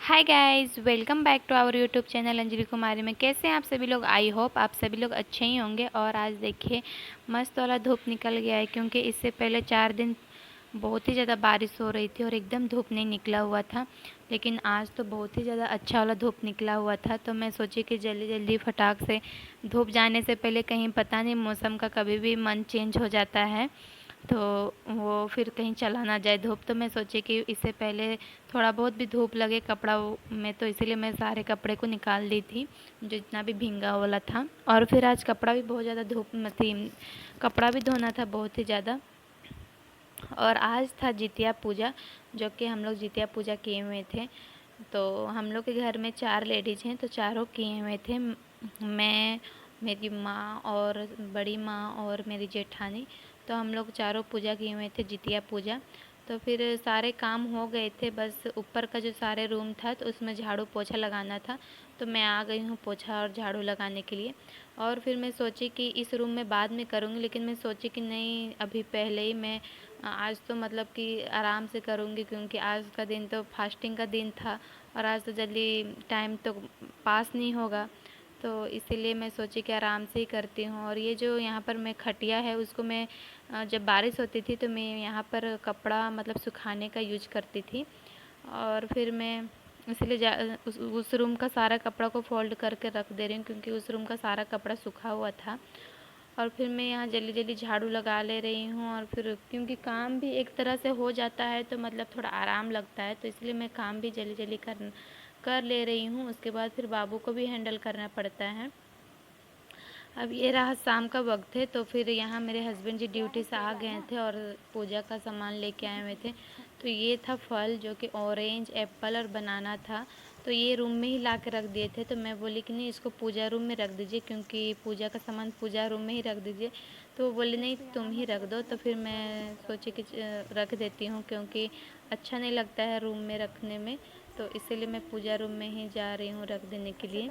Hi guys, welcome back to our YouTube channel Anjali Kumari में। कैसे हैं आप सभी लोग? आई होप आप सभी लोग अच्छे ही होंगे। और आज देखिए मस्त वाला धूप निकल गया है, क्योंकि इससे पहले 4 दिन बहुत ही ज़्यादा बारिश हो रही थी और एकदम धूप नहीं निकला हुआ था। लेकिन आज तो बहुत ही ज़्यादा अच्छा वाला धूप निकला हुआ था, तो मैं सोची कि जल्दी जल्दी फटाक से धूप जाने से पहले, कहीं पता नहीं मौसम का कभी भी मन चेंज हो जाता है तो वो फिर कहीं चला ना जाए धूप। तो मैं सोची कि इससे पहले थोड़ा बहुत भी धूप लगे कपड़ा में, तो इसीलिए मैं सारे कपड़े को निकाल दी थी जो जितना भी भींगा वाला था। और फिर आज कपड़ा भी बहुत ज़्यादा धूप में थी, कपड़ा भी धोना था बहुत ही ज़्यादा। और आज था जितिया पूजा, जो कि हम लोग जितिया पूजा किए हुए थे। तो हम लोग के घर में 4 लेडीज़ हैं, तो चारों किए हुए थे। मैं, मेरी माँ और बड़ी माँ और मेरी जेठानी, तो हम लोग चारों पूजा किए हुए थे, जितिया पूजा। तो फिर सारे काम हो गए थे, बस ऊपर का जो सारे रूम था तो उसमें झाड़ू पोछा लगाना था। तो मैं आ गई हूँ पोछा और झाड़ू लगाने के लिए। और फिर मैं सोची कि इस रूम में बाद में करूँगी, लेकिन मैं सोची कि नहीं, अभी पहले ही मैं आज तो मतलब कि आराम से करूँगी, क्योंकि आज का दिन तो फास्टिंग का दिन था और आज तो जल्दी टाइम तो पास नहीं होगा। तो इसीलिए मैं सोची कि आराम से ही करती हूँ। और ये जो यहाँ पर मैं खटिया है उसको मैं जब बारिश होती थी तो मैं यहाँ पर कपड़ा मतलब सुखाने का यूज करती थी। और फिर मैं इसलिए उस रूम का सारा कपड़ा को फोल्ड करके रख दे रही हूँ, क्योंकि उस रूम का सारा कपड़ा सूखा हुआ था। और फिर मैं यहाँ जल्दी जल्दी झाड़ू लगा ले रही हूँ। और फिर क्योंकि काम भी एक तरह से हो जाता है तो मतलब थोड़ा आराम लगता है, तो इसलिए मैं काम भी जल्दी जल्दी कर कर ले रही हूँ। उसके बाद फिर बाबू को भी हैंडल करना पड़ता है। अब ये रहा शाम का वक्त है, तो फिर यहाँ मेरे हस्बैंड जी ड्यूटी से आ गए थे और पूजा का सामान लेके आए हुए थे। तो ये था फल, जो कि ऑरेंज, एप्पल और बनाना था। तो ये रूम में ही ला के रख दिए थे। तो मैं बोली कि नहीं, इसको पूजा रूम में रख दीजिए, क्योंकि पूजा का सामान पूजा रूम में ही रख दीजिए। तो वो बोले नहीं, तुम ही रख दो। तो फिर मैं सोची कि रख देती हूँ, क्योंकि अच्छा नहीं लगता है रूम में रखने में। तो इसीलिए मैं पूजा रूम में ही जा रही हूँ रख देने के लिए।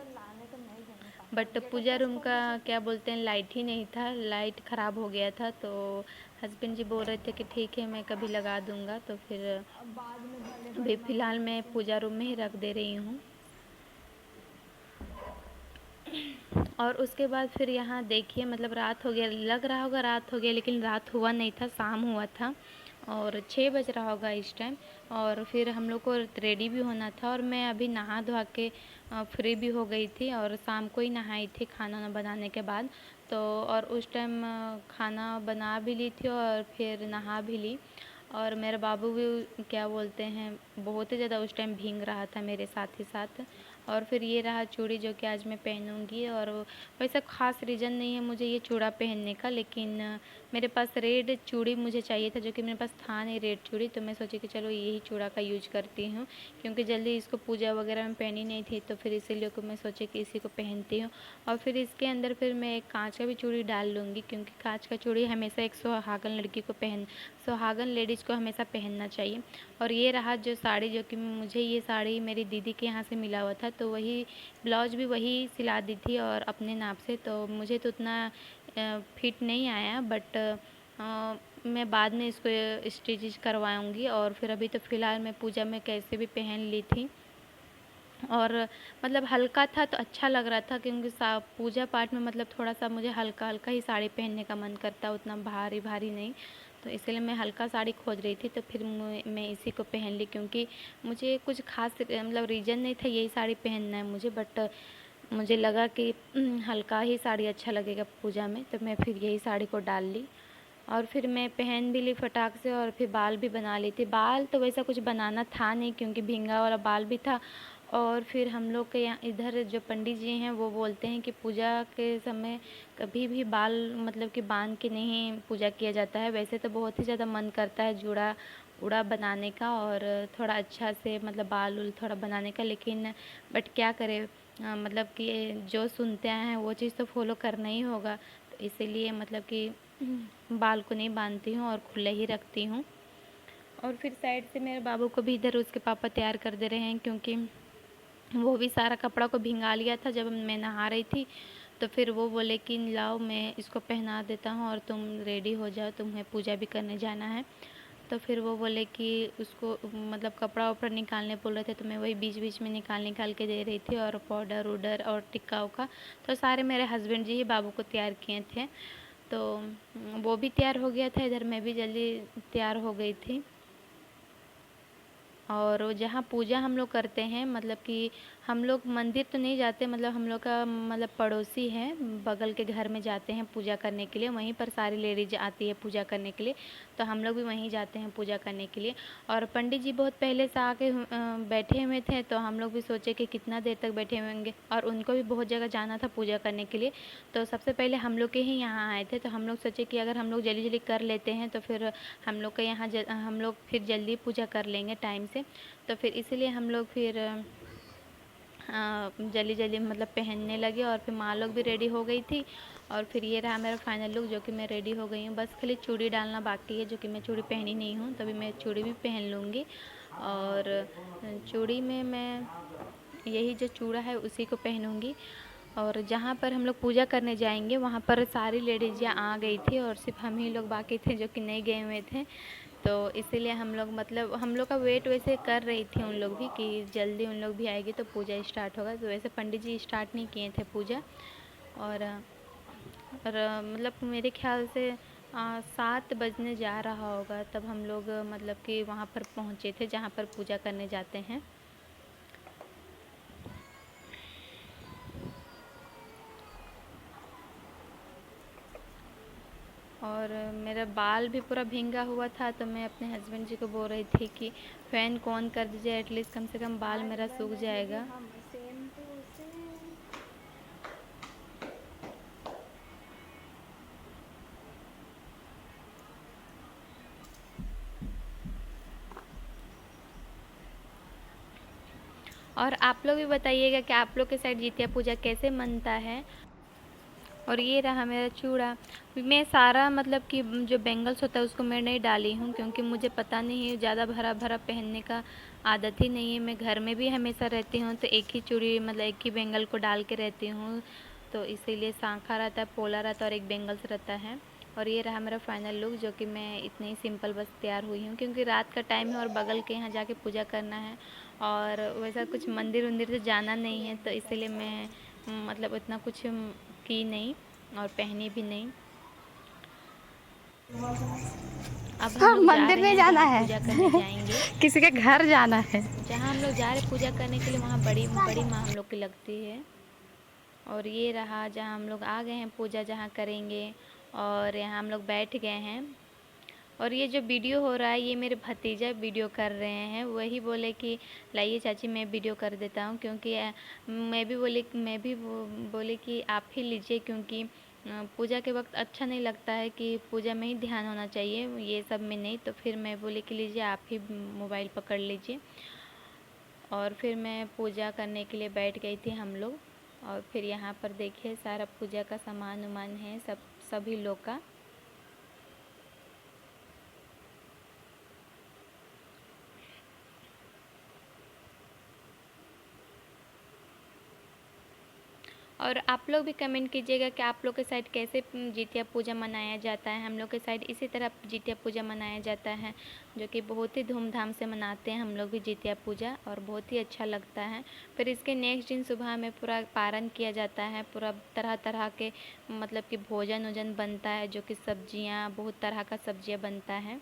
बट पूजा रूम का क्या बोलते हैं, लाइट ही नहीं था, लाइट ख़राब हो गया था। तो हस्बैंड जी बोल रहे थे कि ठीक है, मैं कभी लगा दूंगा। तो फिर अभी फ़िलहाल मैं पूजा रूम में ही रख दे रही हूँ। और उसके बाद फिर यहाँ देखिए, मतलब रात हो गया, लग रहा होगा रात हो गया, लेकिन रात हुआ नहीं था, शाम हुआ था और 6 बज रहा होगा इस टाइम। और फिर हम लोग को रेडी भी होना था, और मैं अभी नहा धोआ के फ्री भी हो गई थी और शाम को ही नहाई थी खाना बनाने के बाद। तो और उस टाइम खाना बना भी ली थी और फिर नहा भी ली। और मेरा बाबू भी क्या बोलते हैं, बहुत ही ज़्यादा उस टाइम भीग रहा था मेरे साथ ही साथ। और फिर ये रहा चूड़ी, जो कि आज मैं पहनूंगी। और वैसा ख़ास रीज़न नहीं है मुझे ये चूड़ा पहनने का, लेकिन मेरे पास रेड चूड़ी मुझे चाहिए था, जो कि मेरे पास था नहीं रेड चूड़ी। तो मैं सोची कि चलो यही चूड़ा का यूज करती हूँ, क्योंकि जल्दी इसको पूजा वगैरह में पहनी नहीं थी, तो फिर इसीलिए को मैं सोची कि इसी को पहनती हूँ। और फिर इसके अंदर फिर मैं एक कांच का भी चूड़ी डाल लूँगी, क्योंकि कांच का चूड़ी हमेशा एक सुहागन लड़की को सुहागन लेडीज़ को हमेशा पहनना चाहिए। और ये रहा जो साड़ी, जो कि मुझे ये साड़ी मेरी दीदी के यहाँ से मिला हुआ था, तो वही ब्लाउज भी वही सिला दी थी और अपने नाप से। तो मुझे तो उतना फिट नहीं आया, बट मैं बाद में इसको स्टिच करवाऊँगी। और फिर अभी तो फ़िलहाल मैं पूजा में कैसे भी पहन ली थी। और मतलब हल्का था तो अच्छा लग रहा था, क्योंकि पूजा पाठ में मतलब थोड़ा सा मुझे हल्का हल्का ही साड़ी पहनने का मन करता है, उतना भारी भारी नहीं। तो इसलिए मैं हल्का साड़ी खोज रही थी, तो फिर मैं इसी को पहन ली, क्योंकि मुझे कुछ खास मतलब रीज़न नहीं था यही साड़ी पहनना है मुझे, बट मुझे लगा कि हल्का ही साड़ी अच्छा लगेगा पूजा में, तो मैं फिर यही साड़ी को डाल ली। और फिर मैं पहन भी ली फटाक से, और फिर बाल भी बना ली थी। बाल तो वैसा कुछ बनाना था नहीं, क्योंकि भींगा वाला बाल भी था। और फिर हम लोग के यहाँ इधर जो पंडित जी हैं वो बोलते हैं कि पूजा के समय कभी भी बाल मतलब कि बांध के नहीं पूजा किया जाता है। वैसे तो बहुत ही ज़्यादा मन करता है जूड़ा उड़ा बनाने का और थोड़ा अच्छा से मतलब बाल उल थोड़ा बनाने का, लेकिन बट क्या करें, मतलब कि जो सुनते आए हैं वो चीज़ तो फॉलो करना ही होगा। तो इसीलिए मतलब कि बाल को नहीं बांधती हूँ और खुले ही रखती हूँ। और फिर साइड से मेरे बाबू को भी इधर उसके पापा तैयार कर दे रहे हैं, क्योंकि वो भी सारा कपड़ा को भिंगा लिया था जब मैं नहा रही थी। तो फिर वो बोले कि लाओ मैं इसको पहना देता हूँ और तुम रेडी हो जाओ, तुम्हें पूजा भी करने जाना है। तो फिर वो बोले कि उसको मतलब कपड़ा वपड़ा निकालने बोल रहे थे, तो मैं वही बीच बीच में निकाल के दे रही थी। और पाउडर उडर और टिक्का उक्का तो सारे मेरे हस्बैंड जी ही बाबू को तैयार किए थे। तो वो भी तैयार हो गया था, इधर मैं भी जल्दी तैयार हो गई थी। और जहाँ पूजा हम लोग करते हैं, मतलब कि हम लोग मंदिर तो नहीं जाते, मतलब हम लोग का मतलब पड़ोसी है, बगल के घर में जाते हैं पूजा करने के लिए। वहीं पर सारी लेडीज आती है पूजा करने के लिए, तो हम लोग भी वहीं जाते हैं पूजा करने के लिए। और पंडित जी बहुत पहले से आके बैठे हुए थे, तो हम लोग भी सोचे कि कितना देर तक बैठे होंगे, और उनको भी बहुत जगह जाना था पूजा करने के लिए। तो सबसे पहले हम लोग के ही यहाँ आए थे, तो हम लोग सोचे कि अगर हम लोग जल्दी जल्दी कर लेते हैं तो फिर हम लोग के यहाँ हम लोग फिर जल्दी पूजा कर लेंगे टाइम से। तो फिर इसीलिए हम लोग फिर जल्दी जल्दी मतलब पहनने लगे। और फिर माँ लोग भी रेडी हो गई थी। और फिर ये रहा मेरा फाइनल लुक, जो कि मैं रेडी हो गई हूँ। बस खाली चूड़ी डालना बाकी है, जो कि मैं चूड़ी पहनी नहीं हूँ, तभी मैं चूड़ी भी पहन लूँगी। और चूड़ी में मैं यही जो चूड़ा है उसी को पहनूँगी। और जहाँ पर हम लोग पूजा करने जाएंगे वहाँ पर सारी लेडीज़ आ गई थी, और सिर्फ हम ही लोग बाकी थे जो कि नहीं गए हुए थे। तो इसीलिए हम लोग मतलब हम लोग का वेट वैसे कर रही थी उन लोग भी कि जल्दी उन लोग भी आएगी तो पूजा स्टार्ट होगा। तो वैसे पंडित जी स्टार्ट नहीं किए थे पूजा। और मतलब मेरे ख्याल से 7 बजने जा रहा होगा, तब हम लोग मतलब कि वहाँ पर पहुँचे थे जहाँ पर पूजा करने जाते हैं। और मेरा बाल भी पूरा भींगा हुआ था, तो मैं अपने हस्बैंड जी को बोल रही थी कि फ़ैन को ऑन कर दीजिए, एटलीस्ट कम से कम बाल मेरा सूख जाएगा। और आप लोग भी बताइएगा कि आप लोग के साइड जितिया पूजा कैसे मनता है। और ये रहा मेरा चूड़ा। मैं सारा मतलब कि जो बैंगल्स होता है उसको मैं नहीं डाली हूँ, क्योंकि मुझे पता नहीं है, ज़्यादा भरा भरा पहनने का आदत ही नहीं है। मैं घर में भी हमेशा रहती हूँ तो एक ही चूड़ी मतलब एक ही बैंगल को डाल के रहती हूँ, तो इसीलिए सांखा रहता है, पोला रहता है और एक बैंगल्स रहता है। और ये रहा मेरा फाइनल लुक, जो कि मैं इतनी ही सिंपल बस तैयार हुई हूँ, क्योंकि रात का टाइम है और बगल के यहाँ जाके पूजा करना है। और वैसा कुछ मंदिर वंदिर से जाना नहीं है, तो इसीलिए मैं मतलब इतना कुछ की नहीं और पहनी भी नहीं। अब हम हाँ, लोग जा मंदिर रहे नहीं हैं जाना जहाँ है। पूजा करने जाएंगे। किसी के घर जाना है। जहाँ हम लोग जा रहे पूजा करने के लिए, वहाँ बड़ी बड़ी माँ हम लोग की लगती है। और ये रहा जहाँ हम लोग आ गए हैं पूजा जहाँ करेंगे, और यहाँ हम लोग बैठ गए हैं। और ये जो वीडियो हो रहा है ये मेरे भतीजा वीडियो कर रहे हैं। वही बोले कि लाइए चाची मैं वीडियो कर देता हूँ, क्योंकि मैं भी बोले कि आप ही लीजिए, क्योंकि पूजा के वक्त अच्छा नहीं लगता है कि पूजा में ही ध्यान होना चाहिए, ये सब में नहीं। तो फिर मैं बोले कि लीजिए आप ही मोबाइल पकड़ लीजिए। और फिर मैं पूजा करने के लिए बैठ गई थी हम लोग। और फिर यहाँ पर देखिए सारा पूजा का सामान उमान है सभी लोग का। और आप लोग भी कमेंट कीजिएगा कि आप लोग के साइड कैसे जितिया पूजा मनाया जाता है। हम लोग के साइड इसी तरह जितिया पूजा मनाया जाता है, जो कि बहुत ही धूमधाम से मनाते हैं हम लोग भी जितिया पूजा, और बहुत ही अच्छा लगता है। फिर इसके नेक्स्ट दिन सुबह में पूरा पारण किया जाता है, पूरा तरह तरह के मतलब कि भोजन वोजन बनता है, जो कि सब्जियाँ बहुत तरह का सब्जियाँ बनता है।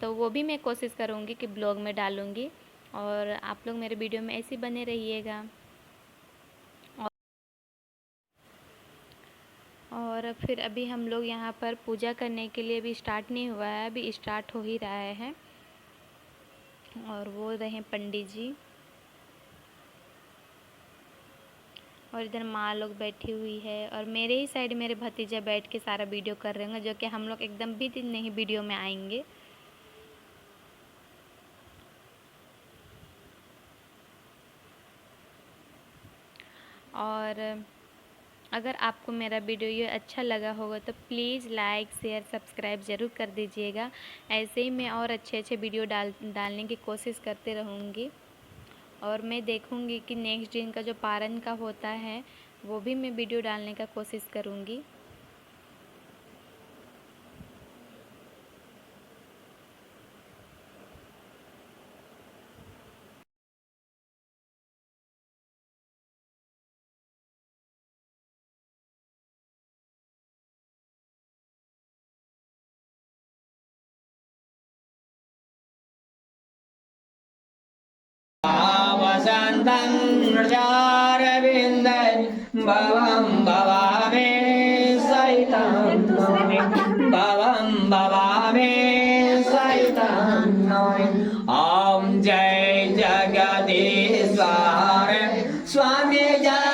तो वो भी मैं कोशिश करूँगी कि ब्लॉग में डालूँगी, और आप लोग मेरे वीडियो में ऐसे ही बने रहिएगा। और फिर अभी हम लोग यहाँ पर पूजा करने के लिए, अभी स्टार्ट नहीं हुआ है, अभी स्टार्ट हो ही रहा है। और वो रहे पंडित जी, और इधर माँ लोग बैठी हुई है, और मेरे ही साइड मेरे भतीजा बैठ के सारा वीडियो कर रहे होंगे, जो कि हम लोग एकदम भी दिन नहीं वीडियो में आएंगे। और अगर आपको मेरा वीडियो ये अच्छा लगा होगा तो प्लीज़ लाइक शेयर सब्सक्राइब ज़रूर कर दीजिएगा। ऐसे ही मैं और अच्छे अच्छे वीडियो डालने की कोशिश करते रहूँगी। और मैं देखूँगी कि नेक्स्ट दिन का जो पारण का होता है वो भी मैं वीडियो डालने का कोशिश करूँगी। तं हृदयारविन्दे भवं भवामि सहितं नौमि भवं भवामि सहितं नौमि ॐ जय जगदीश्वर स्वामी जय